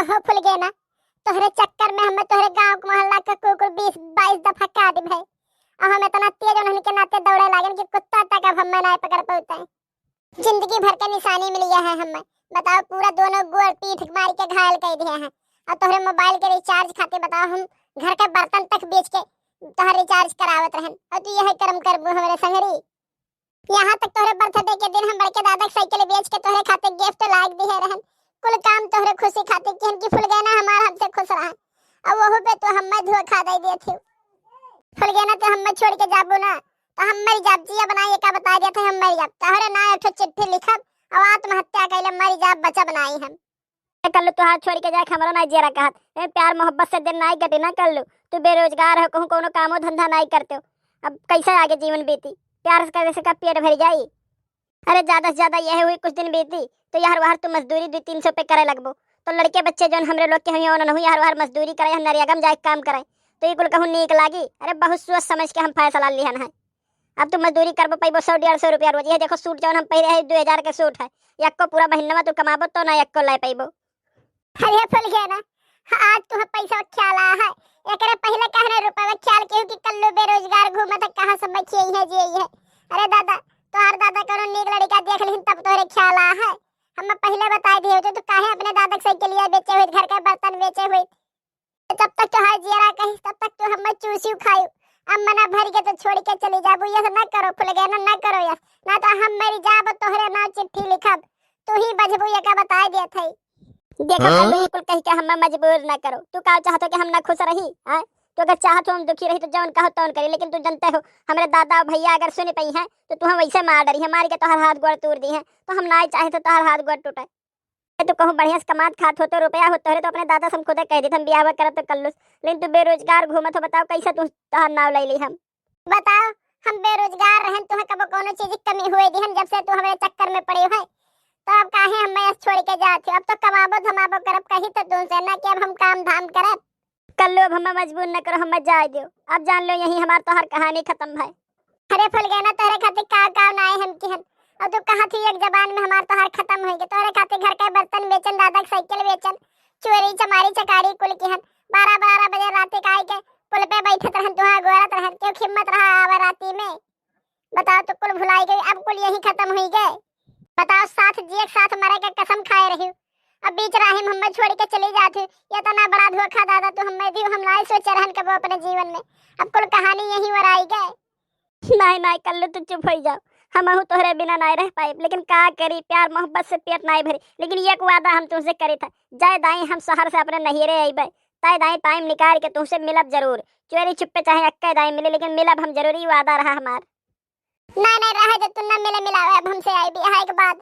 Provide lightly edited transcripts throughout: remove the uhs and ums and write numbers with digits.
हो फुल गए ना, तोहरे चक्कर में हमें तोहरे गांव के मोहल्ला का कुकुर 20-22 दफा काट भाई। और हम इतना तेज उन्होंने के नाते दौड़े लागन कि कुत्ता तक अब हमें नहीं पकड़ पाते। जिंदगी भर का निशानी मिल गया है हमें। बताओ, पूरा दोनों गोड़ पीठ मार के घायल कर दिए हैं। और तोहरे मोबाइल के रिचार्ज खाते बताओ हम घर का बर्तन तक बेच के तोहर रिचार्ज करावत रहन। और तू यह कर्म करबू हमारे संगरी। यहाँ तक तोहरे बर्थडे के दिन हम बड़के दादा की साइकिल बेच के तोहरे खाते गिफ्ट लाग दिए रहन। कुल काम तोहरे खुशी खाते कि हमकी फुल गए ना हमारा हमसे खुश रहा। अब वह पे तो हमें धोखा दे दिए थे। फुल गए ना तो हमें छोड़ के जाबू ना तो हम मर जाब। जिया बनाइए का बता दिया था हम मर जाब। तोहरे ना एक चिट्ठी लिखब और आत्महत्या कैले मर जाब बचा बनाई हम। कर लो तो हाथ छोड़ के जाए हमरा ना जेरा कहत ए प्यार मोहब्बत से दिन नहीं कटे ना कर लो। तू बेरोजगार हो, कहूं कोनो कामो धंधा नहीं करते हो, अब कैसे आगे जीवन बीती? प्यार करने से का पेट भर जाई? अरे ज्यादा से ज्यादा यह हुई कुछ दिन बीती तो यार वार तू मजदूरी 200-300 पे करे लगबो। तो लड़के बच्चे जो हमरे लोग के हमें ओन नहीं यार वार मजदूरी करे नरियागम जाके काम करे तो ये कुल कहूं नीक लागी? अरे बहुत सोच समझ के हम फैसला लिहन है। अब तू मजदूरी करबो पैबो 100-150 रुपया रोज। ये देखो सूट जौन हम पहरे है 2000 के सूट है, यक्को पूरा महीना में तू कमाबो तो ना यक्को ले पैबो। अरे फुल गया ना, आज तुम्हें पैसा ख्याल आया है। एकरे पहले कहने रुपए ख्याल केहू कि कल्लू बेरोजगार घूमे त कहां से बचिए है जे है। अरे दादा, तोहर दादा कोनो नीक लड़का देख लिन तब तोहरे ख्याल आया है। हम पहले बता दिए होते तो काहे अपने दादा के साइकिल लिए बेचे हुए, घर का बर्तन बेचे हुए। तब तक तो हाय जिया कहीं, तब तक तो हम चूसी खायू। अब मना भर के तो छोड़ के चली जाबू। ये ना करो फुल गया ना, ना करो यार, ना तो हम मरी जाब तोहरे नाम चिट्ठी लिखब तू ही बजबू। ये का बता दिया थे। देखो कल्लू ये कुल कह के हम मजबूर ना करो। तू का चाहतो कि हम ना खुश रही? हां तो अगर चाहत हो हम दुखी रही तो जौन कहो तौन करी। लेकिन तू जानते हो हमरे दादा और भैया अगर सुन पई हैं तो तू हम वैसे मार डरी है, मार के तोहर हाथ गोड़ तोड़ दी है। तो हम ना चाहे तो तोहर हाथ गोड़ टूटे। तू कहूं बढ़िया से कमात खात हो तो रुपया हो तोहरे तो अपने दादा से हम खुदे कह दी हम बियाह करब तो कल्लू। लेकिन तू बेरोजगार घूमत हो, बताओ कैसे तू तोहर नाव ले ली हम? बताओ, हम बेरोजगार रहन तुम्हें कब कोनो चीज की कमी हुई दी हम जब से तू हमारे चक्कर में पड़ी है। तो अब काहे हम मैं छोड़ के जाती हूं? अब तो कमाबो धमाबो करब कहीं तो तुमसे ना कि अब हम काम धाम करब। कल्लू अब हम मजबूर न करो, हम जाए दो। अब जान लो यही हमार तोहर कहानी खत्म है। अरे फुल गया ना, तोहरे खातिर का ना आए हम किहन। और तू कहा थी एक जबान में हमार तोहर खत्म हो गए। तोहरे खातिर घर का बर्तन बेचन, दादा की साइकिल बेचन, चोरी चमारी चकारी कुल किहन 12-12 बजे रात के आए के पुल पे बैठत रहन तुहा गोरत रहन। क्यों हिम्मत रहा आवा राती में? बताओ, तो कुल भुलाई गई, अब कुल यही खत्म हो गए। बताओ, साथ जिए साथ मरे का कसम खाए रही। अब बीच राह में हमें छोड़ के चली जाती। ये तो ना बड़ा धोखा दादा तो हमें दी। हम ना सोचे रहन कब अपने जीवन में। अब कुल कहानी यही वराई गए। नहीं नहीं कल्लू तू चुप हो जाओ। हम तोहरे बिना नहीं रह पाए, लेकिन का करी, प्यार मोहब्बत से पेट नहीं भरी। लेकिन एक वादा हम तुमसे करे था, जाए दाई हम शहर से अपने नहिरे अइबे ताई दाई टाइम निकाल के तुमसे मिलब जरूर। चोरी छुपे चाहे अक्के दाई मिले लेकिन मिलब हम जरूरी, वादा रहा हमार। ना ना रहे तो तू ना मिले मिलावे। अब हमसे आई भी है के बाद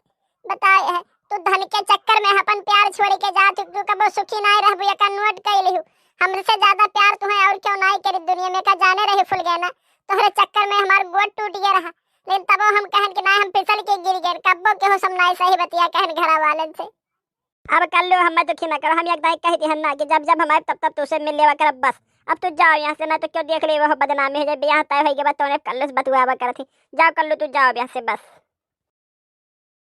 बताए है तू धन के चक्कर में अपन प्यार छोड़ के जा। तू कबो सुखी नहीं रहबू, ये का नोट कैली हूं। हमसे ज्यादा प्यार तुम्हें और क्यों नहीं करी दुनिया में का जाने रही फुल गया ना। तोहरे चक्कर में हमार गोड़ टूट गया रहा। लेकिन तब हम कहन कि नहीं हम फिसल के गिर गए। कब्बो के हो समनाई सही बतिया कहन घरा वालन से। अब कल्लू हम दुखी ना करो। हम एक दाई कहती हैं ना कि जब जब हम आए तब तब तुझसे मिल लेवा कर बस। अब तू जाओ यहाँ से, ना तो क्यों देख ले वो बदनामी है जब ब्याह तय होई के बाद तूने कल्लू से बतुआवा करथी। जाओ कल्लू तू जाओ यहाँ से बस।